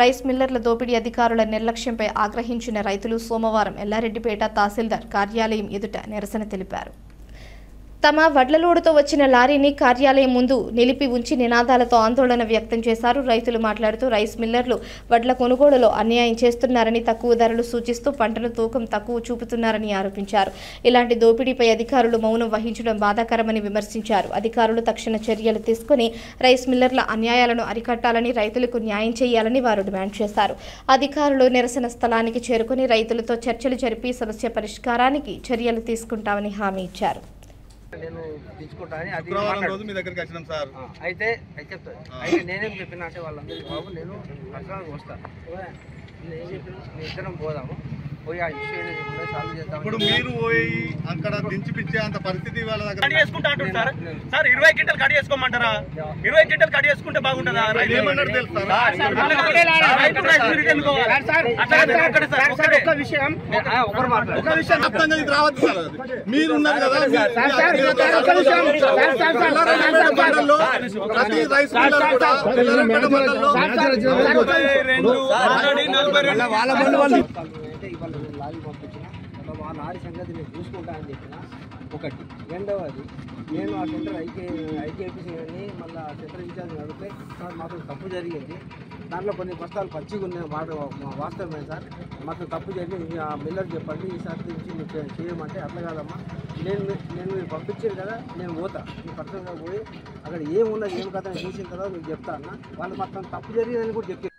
Rice మిల్లర్ల దోపిడీ అధికారుల నిర్లక్ష్యంపై ఆగ్రహించిన రైతులు సోమవారం ఎల్లారెడ్డిపేట తహసీల్దార్ కార్యాలయం ఎదుట నిరసన తెలిపారు. తమ వడ్ల లోడుతో వచ్చిన లారీని కార్యాలయం ముందు నిలిపి ఉంచి నినాదాలతో ఆందోళన వ్యక్తం చేశారు. రైతులు మాట్లాడుతూ రైస్ మిల్లర్లు వడ్ల కొనుగోలులో అన్యాయం చేస్తున్నారని, తక్కువ ధరలు సూచిస్తూ పంటను తూకం తక్కువ చూపుతున్నారని ఆరోపించారు. ఇలాంటి దోపిడీపై అధికారులు మౌనం వహించడం బాధాకరమని విమర్శించారు. అధికారులు తక్షణ చర్యలు తీసుకుని రైస్ మిల్లర్ల అన్యాయాలను అరికట్టాలని, రైతులకు న్యాయం చేయాలని వారు డిమాండ్ చేశారు. అధికారులు నిరసన స్థలానికి చేరుకుని రైతులతో చర్చలు జరిపి సమస్య పరిష్కారానికి చర్యలు తీసుకుంటామని హామీ ఇచ్చారు. నేను తీసుకుంటానని అది రోజు మీ దగ్గరికి వచ్చినాం సార్. అయితే చెప్తాను. అయితే నేనేం చెప్పినా అంటే వాళ్ళందరికీ బాబు నేను పర్సనల్గా వస్తాను, నేను చెప్పిన మీ ఇద్దరం పోదాము, పోయి ఆ ఇష్యూ ఏదో చెప్తే సాల్వ్ చేద్దాం. ఇప్పుడు మీరు పోయి అక్కడ దించిపిచ్చే అంత పరిస్థితి వాళ్ళ దగ్గర కడి చేసుకుంటా అంటారు సార్. 20 క్వింటల్ కడి చేసుకోమంటారా? 20 క్వింటల్ కడి చేసుకుంటే బాగుంటుందా? ఏమన్నారు తెలుసు రావద్దు సార్. మీరు ఉన్నారు కదా, ప్రతి రైస్ మిల్లర్ కూడా లారీ పంపించిన ఆ లారీ సంగతి నేను చూసుకుంటా అని చెప్పిన ఒకటి. రెండవది, నేను ఆ సెంటర్ ఐకేపీసీ కానీ మళ్ళీ ఆ సెంటర్ ఇన్ఛార్జ్ అడిగితే సార్ మాకు తప్పు జరిగింది, దాంట్లో కొన్ని బస్తాలు పచ్చిగా ఉన్నాయి, వాస్తవమే సార్, మాకు తప్పు జరిగింది, ఆ మిల్లర్ చెప్పండి ఈసారి నుంచి మీరు చేయమంటే అట్లా కాదమ్మా, నేను మీరు పంపించారు కదా నేను పోతా, నేను పర్సనల్గా పోయి అక్కడ ఏమున్నది ఏం కథ చూసిన తర్వాత మీకు చెప్తా అన్న. వాళ్ళు మొత్తం తప్పు జరిగిందని కూడా చెప్పారు.